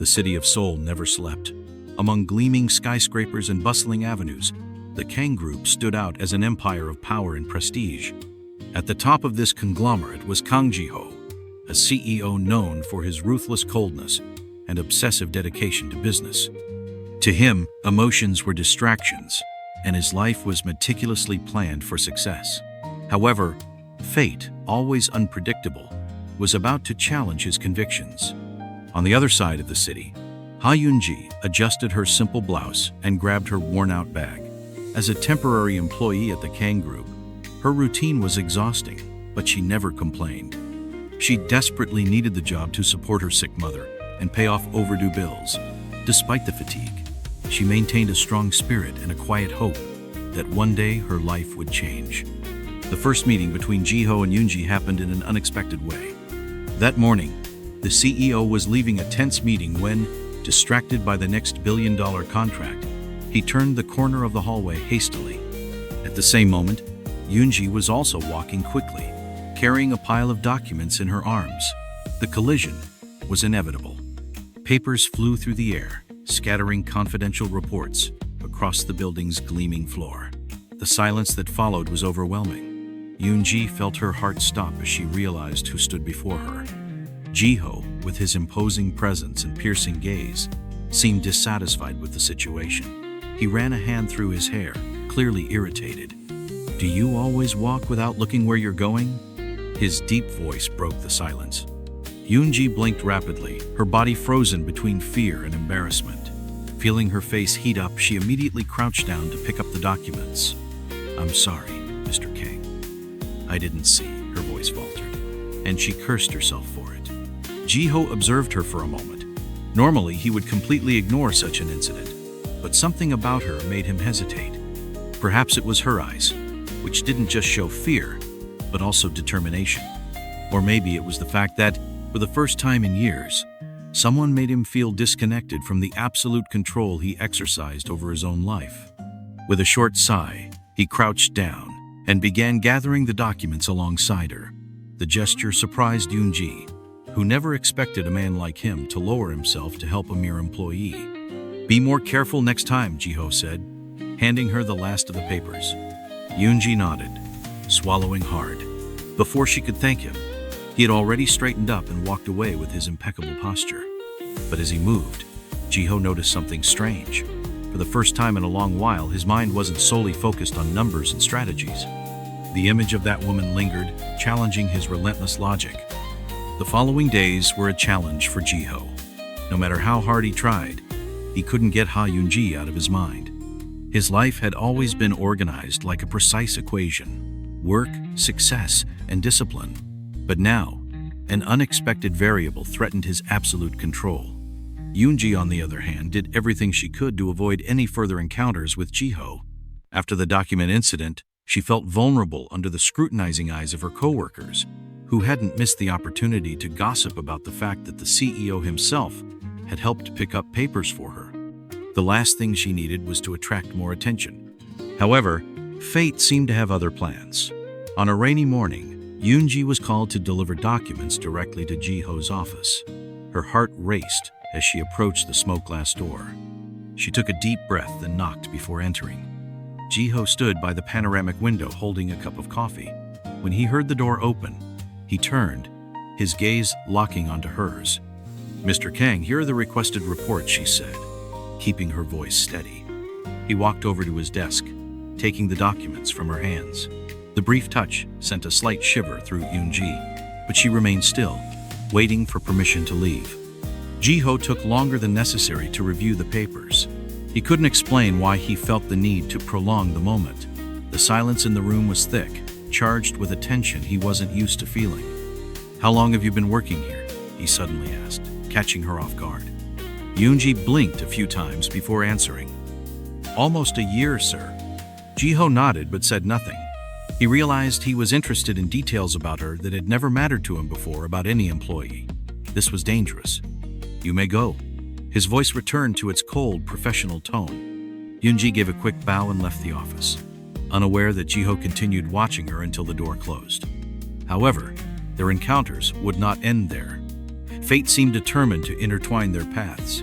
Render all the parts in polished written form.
The city of Seoul never slept. Among gleaming skyscrapers and bustling avenues, the Kang Group stood out as an empire of power and prestige. At the top of this conglomerate was Kang Ji-ho, a CEO known for his ruthless coldness and obsessive dedication to business. To him, emotions were distractions, and his life was meticulously planned for success. However, fate, always unpredictable, was about to challenge his convictions. On the other side of the city, Ha Yoon-ji adjusted her simple blouse and grabbed her worn-out bag. As a temporary employee at the Kang Group, her routine was exhausting, but she never complained. She desperately needed the job to support her sick mother and pay off overdue bills. Despite the fatigue, she maintained a strong spirit and a quiet hope that one day her life would change. The first meeting between Ji-ho and Yoon-ji happened in an unexpected way. That morning, the CEO was leaving a tense meeting when, distracted by the next billion-dollar contract, he turned the corner of the hallway hastily. At the same moment, Yoon-ji was also walking quickly, carrying a pile of documents in her arms. The collision was inevitable. Papers flew through the air, scattering confidential reports across the building's gleaming floor. The silence that followed was overwhelming. Yoon-ji felt her heart stop as she realized who stood before her. Ji-ho, with his imposing presence and piercing gaze, seemed dissatisfied with the situation. He ran a hand through his hair, clearly irritated. "Do you always walk without looking where you're going?" His deep voice broke the silence. Yoon-ji blinked rapidly, her body frozen between fear and embarrassment. Feeling her face heat up, she immediately crouched down to pick up the documents. "I'm sorry, Mr. Kang. I didn't see," her voice faltered, and she cursed herself for it. Ji-ho observed her for a moment. Normally, he would completely ignore such an incident, but something about her made him hesitate. Perhaps it was her eyes, which didn't just show fear, but also determination. Or maybe it was the fact that, for the first time in years, someone made him feel disconnected from the absolute control he exercised over his own life. With a short sigh, he crouched down and began gathering the documents alongside her. The gesture surprised Yoon-ji, who never expected a man like him to lower himself to help a mere employee. "Be more careful next time," Ji-ho said, handing her the last of the papers. Yoon-ji nodded, swallowing hard. Before she could thank him, he had already straightened up and walked away with his impeccable posture. But as he moved, Ji-ho noticed something strange. For the first time in a long while, his mind wasn't solely focused on numbers and strategies. The image of that woman lingered, challenging his relentless logic. The following days were a challenge for Ji-ho. No matter how hard he tried, he couldn't get Ha Yoon-ji out of his mind. His life had always been organized like a precise equation: work, success, and discipline. But now, an unexpected variable threatened his absolute control. Yoon-ji, on the other hand, did everything she could to avoid any further encounters with Ji-ho. After the document incident, she felt vulnerable under the scrutinizing eyes of her coworkers, who hadn't missed the opportunity to gossip about the fact that the CEO himself had helped pick up papers for her. The last thing she needed was to attract more attention. However, fate seemed to have other plans. On a rainy morning, Yoon-ji was called to deliver documents directly to Ji-ho's office. Her heart raced as she approached the smoke glass door. She took a deep breath and knocked before entering. Ji-ho stood by the panoramic window holding a cup of coffee. When he heard the door open, he turned, his gaze locking onto hers. "Mr. Kang, here are the requested reports," she said, keeping her voice steady. He walked over to his desk, taking the documents from her hands. The brief touch sent a slight shiver through Yoon-ji, but she remained still, waiting for permission to leave. Ji-ho took longer than necessary to review the papers. He couldn't explain why he felt the need to prolong the moment. The silence in the room was thick, charged with a tension he wasn't used to feeling. "How long have you been working here?" he suddenly asked, catching her off guard. Yoon-ji blinked a few times before answering. "Almost a year, sir." Ji-ho nodded but said nothing. He realized he was interested in details about her that had never mattered to him before about any employee. This was dangerous. "You may go." His voice returned to its cold, professional tone. Yoon-ji gave a quick bow and left the office, unaware that Ji-ho continued watching her until the door closed. However, their encounters would not end there. Fate seemed determined to intertwine their paths,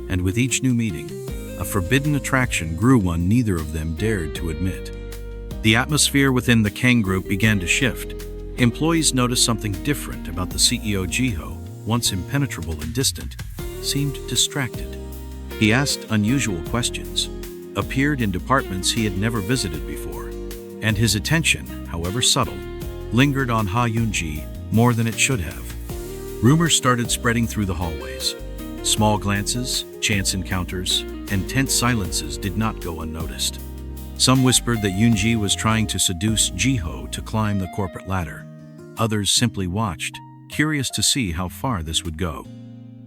and with each new meeting, a forbidden attraction grew, one neither of them dared to admit. The atmosphere within the Kang Group began to shift. Employees noticed something different about the CEO. Jiho, once impenetrable and distant, seemed distracted. He asked unusual questions, appeared in departments he had never visited before, and his attention, however subtle, lingered on Ha Yunji more than it should have. Rumors started spreading through the hallways. Small glances, chance encounters, and tense silences did not go unnoticed. Some whispered that Yunji was trying to seduce Jiho to climb the corporate ladder. Others simply watched, curious to see how far this would go.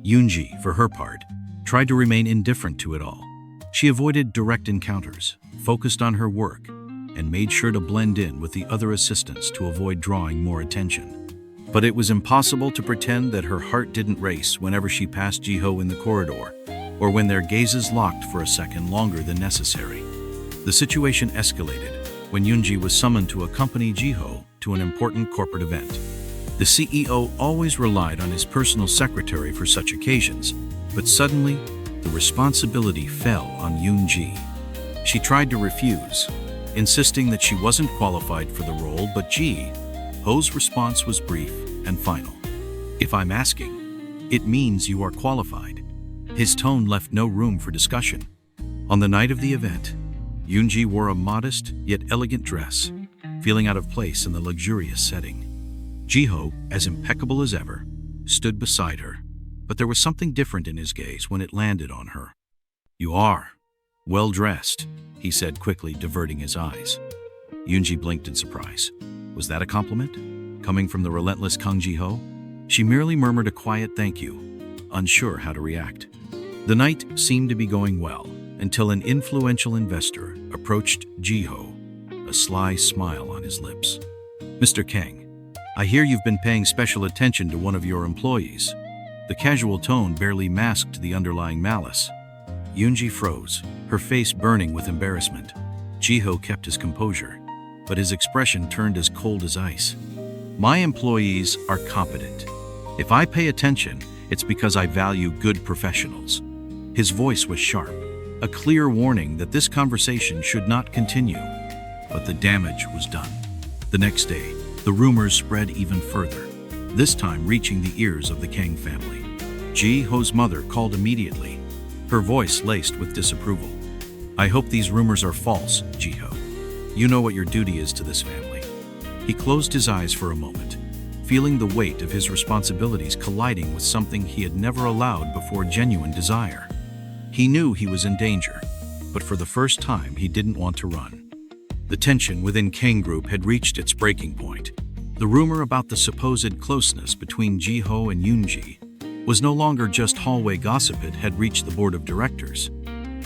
Yunji, for her part, tried to remain indifferent to it all. She avoided direct encounters, focused on her work, and made sure to blend in with the other assistants to avoid drawing more attention. But it was impossible to pretend that her heart didn't race whenever she passed Jiho in the corridor, or when their gazes locked for a second longer than necessary. The situation escalated when Yunji was summoned to accompany Jiho to an important corporate event. The CEO always relied on his personal secretary for such occasions, but suddenly, the responsibility fell on Yunji. She tried to refuse, insisting that she wasn't qualified for the role, but Jiho's response was brief and final. "If I'm asking, it means you are qualified." His tone left no room for discussion. On the night of the event, Yunji wore a modest yet elegant dress, feeling out of place in the luxurious setting. Jiho, as impeccable as ever, stood beside her, but there was something different in his gaze when it landed on her. "You are well dressed," he said quickly, diverting his eyes. Yunji blinked in surprise. Was that a compliment? Coming from the relentless Kang Jiho? She merely murmured a quiet thank you, unsure how to react. The night seemed to be going well, until an influential investor approached Jiho, a sly smile on his lips. "Mr. Kang, I hear you've been paying special attention to one of your employees." The casual tone barely masked the underlying malice. Yunji froze, her face burning with embarrassment. Jiho kept his composure, but his expression turned as cold as ice. "My employees are competent. If I pay attention, it's because I value good professionals." His voice was sharp, a clear warning that this conversation should not continue. But the damage was done. The next day, the rumors spread even further, this time reaching the ears of the Kang family. Jiho's mother called immediately, her voice laced with disapproval. "I hope these rumors are false, Jiho. You know what your duty is to this family." He closed his eyes for a moment, feeling the weight of his responsibilities colliding with something he had never allowed before: genuine desire. He knew he was in danger, but for the first time he didn't want to run. The tension within Kang Group had reached its breaking point. The rumor about the supposed closeness between Jiho and Yunji was no longer just hallway gossip. It had reached the board of directors.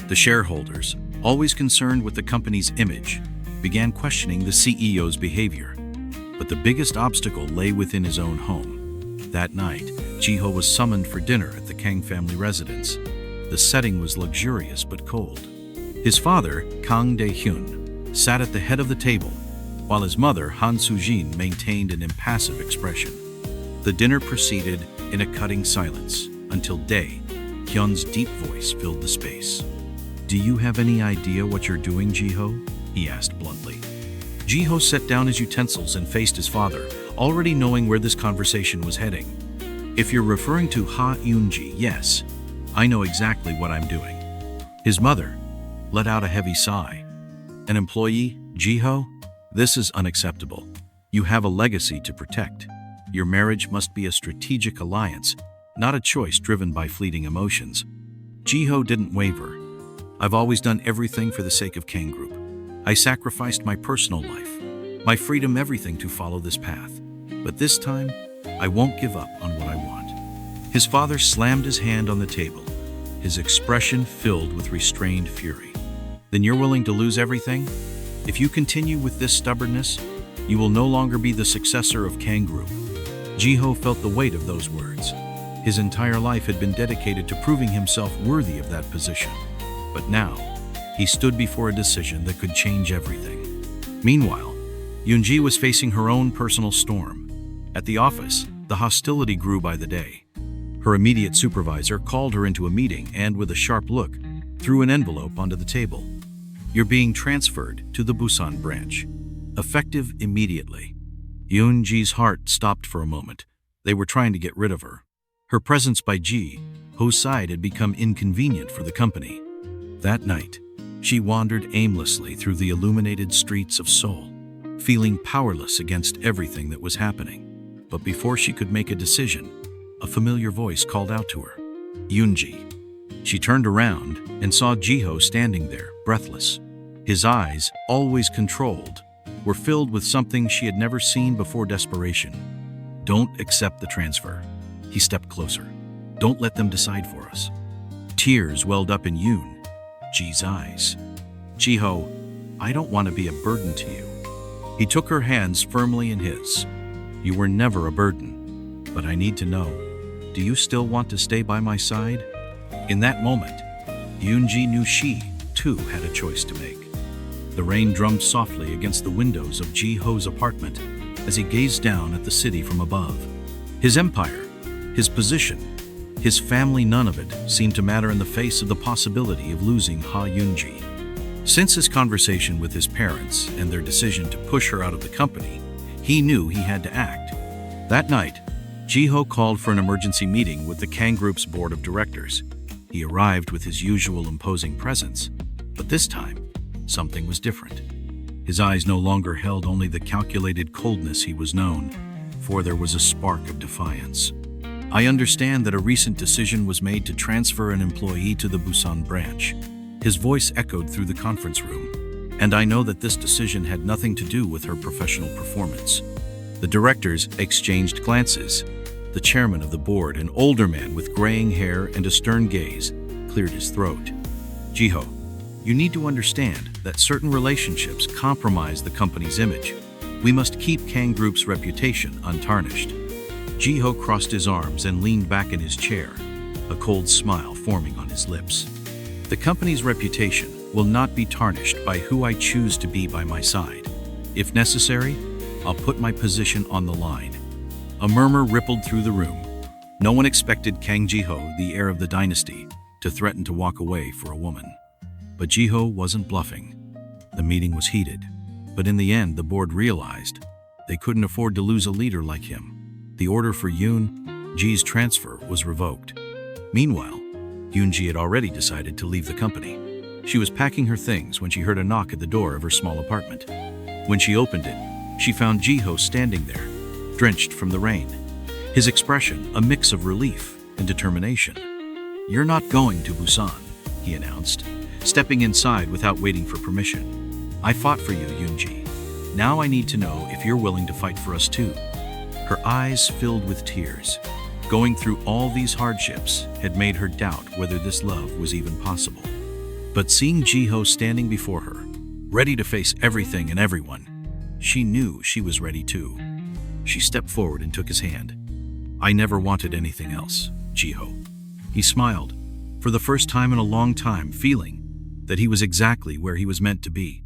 The shareholders, always concerned with the company's image, began questioning the CEO's behavior. But the biggest obstacle lay within his own home. That night, Jiho was summoned for dinner at the Kang family residence. The setting was luxurious but cold. His father, Kang Dae-hyun, sat at the head of the table, while his mother, Han Soo-jin, maintained an impassive expression. The dinner proceeded in a cutting silence until Dae-hyun's deep voice filled the space. "Do you have any idea what you're doing, Jiho?" he asked bluntly. Jiho set down his utensils and faced his father, already knowing where this conversation was heading. "If you're referring to Ha Yunji, yes, I know exactly what I'm doing." His mother let out a heavy sigh. "An employee, Jiho? This is unacceptable. You have a legacy to protect. Your marriage must be a strategic alliance, not a choice driven by fleeting emotions." Jiho didn't waver. "I've always done everything for the sake of Kang Group. I sacrificed my personal life, my freedom, everything to follow this path. But this time, I won't give up on what I want." His father slammed his hand on the table, his expression filled with restrained fury. "Then you're willing to lose everything? If you continue with this stubbornness, you will no longer be the successor of Kang Group." Jiho felt the weight of those words. His entire life had been dedicated to proving himself worthy of that position. But now, he stood before a decision that could change everything. Meanwhile, Yunji was facing her own personal storm. At the office, the hostility grew by the day. Her immediate supervisor called her into a meeting and, with a sharp look, threw an envelope onto the table. "You're being transferred to the Busan branch. Effective immediately." Yoon-ji's heart stopped for a moment. They were trying to get rid of her. Her presence by Ji-ho's side had become inconvenient for the company. That night, she wandered aimlessly through the illuminated streets of Seoul, feeling powerless against everything that was happening. But before she could make a decision, a familiar voice called out to her, "Yoon-ji." She turned around and saw Ji-ho standing there, breathless. His eyes, always controlled, were filled with something she had never seen before: desperation. "Don't accept the transfer." He stepped closer. "Don't let them decide for us." Tears welled up in Yoon-ji's eyes. "Ji-ho, I don't want to be a burden to you." He took her hands firmly in his. "You were never a burden, but I need to know, do you still want to stay by my side?" In that moment, Yoon-ji knew she, too, had a choice to make. The rain drummed softly against the windows of Ji-ho's apartment as he gazed down at the city from above. His empire, his position, his family, none of it seemed to matter in the face of the possibility of losing Yoon-ji. Since his conversation with his parents and their decision to push her out of the company, he knew he had to act. That night, Ji-ho called for an emergency meeting with the Kang Group's board of directors. He arrived with his usual imposing presence, but this time, something was different. His eyes no longer held only the calculated coldness he was known, for there was a spark of defiance. "I understand that a recent decision was made to transfer an employee to the Busan branch." His voice echoed through the conference room. "And I know that this decision had nothing to do with her professional performance." The directors exchanged glances. The chairman of the board, an older man with graying hair and a stern gaze, cleared his throat. "Ji-ho, you need to understand that certain relationships compromise the company's image. We must keep Kang Group's reputation untarnished." Ji-ho crossed his arms and leaned back in his chair, a cold smile forming on his lips. "The company's reputation will not be tarnished by who I choose to be by my side. If necessary, I'll put my position on the line." A murmur rippled through the room. No one expected Kang Ji-ho, the heir of the dynasty, to threaten to walk away for a woman. But Ji-ho wasn't bluffing. The meeting was heated, but in the end the board realized they couldn't afford to lose a leader like him. The order for Yoon-ji's transfer was revoked. Meanwhile, Yoon-ji had already decided to leave the company. She was packing her things when she heard a knock at the door of her small apartment. When she opened it, she found Ji-ho standing there, drenched from the rain. His expression a mix of relief and determination. "You're not going to Busan," he announced, stepping inside without waiting for permission. "I fought for you, Yoon-ji. Now I need to know if you're willing to fight for us too." Her eyes filled with tears. Going through all these hardships had made her doubt whether this love was even possible. But seeing Ji-ho standing before her, ready to face everything and everyone, she knew she was ready too. She stepped forward and took his hand. "I never wanted anything else, Ji-ho." He smiled, for the first time in a long time, feeling that he was exactly where he was meant to be.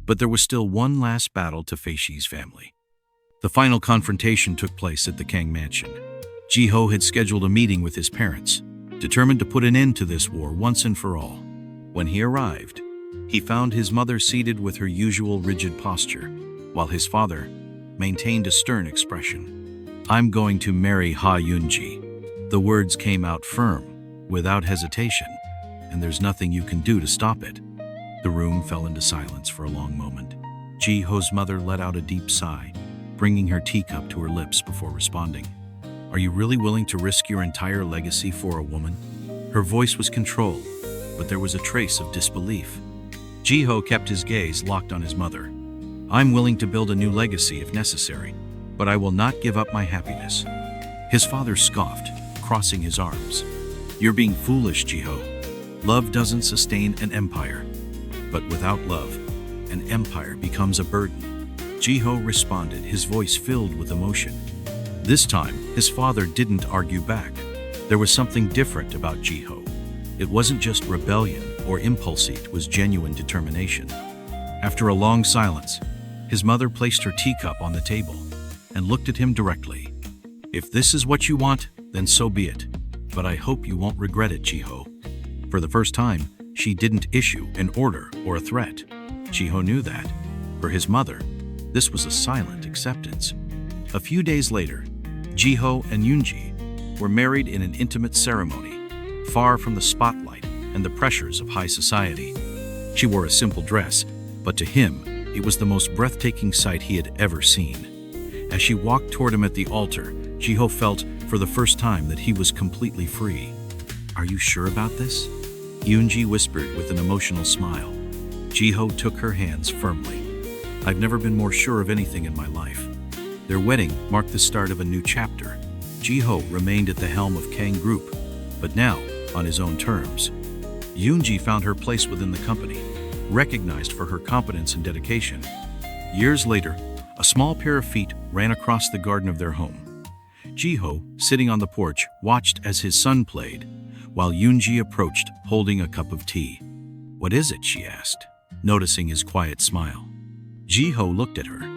But there was still one last battle to face Shi's family. The final confrontation took place at the Kang mansion. Ji-ho had scheduled a meeting with his parents, determined to put an end to this war once and for all. When he arrived, he found his mother seated with her usual rigid posture, while his father maintained a stern expression. "I'm going to marry Yoon-ji." The words came out firm, without hesitation, and there's nothing you can do to stop it. The room fell into silence for a long moment. Ji-ho's mother let out a deep sigh, bringing her teacup to her lips before responding. "Are you really willing to risk your entire legacy for a woman?" Her voice was controlled, but there was a trace of disbelief. Ji-ho kept his gaze locked on his mother. "I'm willing to build a new legacy if necessary, but I will not give up my happiness." His father scoffed, crossing his arms. "You're being foolish, Ji-ho. Love doesn't sustain an empire. But without love, an empire becomes a burden." Ji-ho responded, his voice filled with emotion. This time, his father didn't argue back. There was something different about Ji-ho. It wasn't just rebellion or impulse, it was genuine determination. After a long silence, his mother placed her teacup on the table and looked at him directly. "If this is what you want, then so be it. but I hope you won't regret it, Jiho." For the first time, she didn't issue an order or a threat. Jiho knew that. For his mother, this was a silent acceptance. A few days later, Jiho and Yoonji were married in an intimate ceremony, far from the spotlight and the pressures of high society. She wore a simple dress, but to him, it was the most breathtaking sight he had ever seen. As she walked toward him at the altar, Jiho felt for the first time that he was completely free. "Are you sure about this?" Yoonji whispered with an emotional smile. Jiho took her hands firmly. "I've never been more sure of anything in my life." Their wedding marked the start of a new chapter. Jiho remained at the helm of Kang Group, but now on his own terms. Yoonji found her place within the company, recognized for her competence and dedication. Years later, a small pair of feet ran across the garden of their home. Jiho, sitting on the porch, watched as his son played, while Yoonji approached holding a cup of tea. "What is it?" she asked, noticing his quiet smile. Jiho looked at her,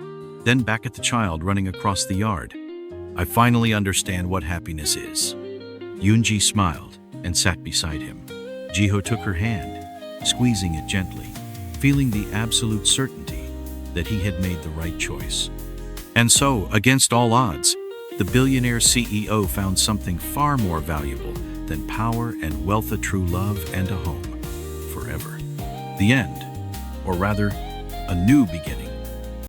then back at the child running across the yard. "I finally understand what happiness is." Yoonji smiled and sat beside him. Jiho took her hand, squeezing it gently, feeling the absolute certainty that he had made the right choice. And so, against all odds, the billionaire CEO found something far more valuable than power and wealth: a true love and a home forever. The end, or rather, a new beginning.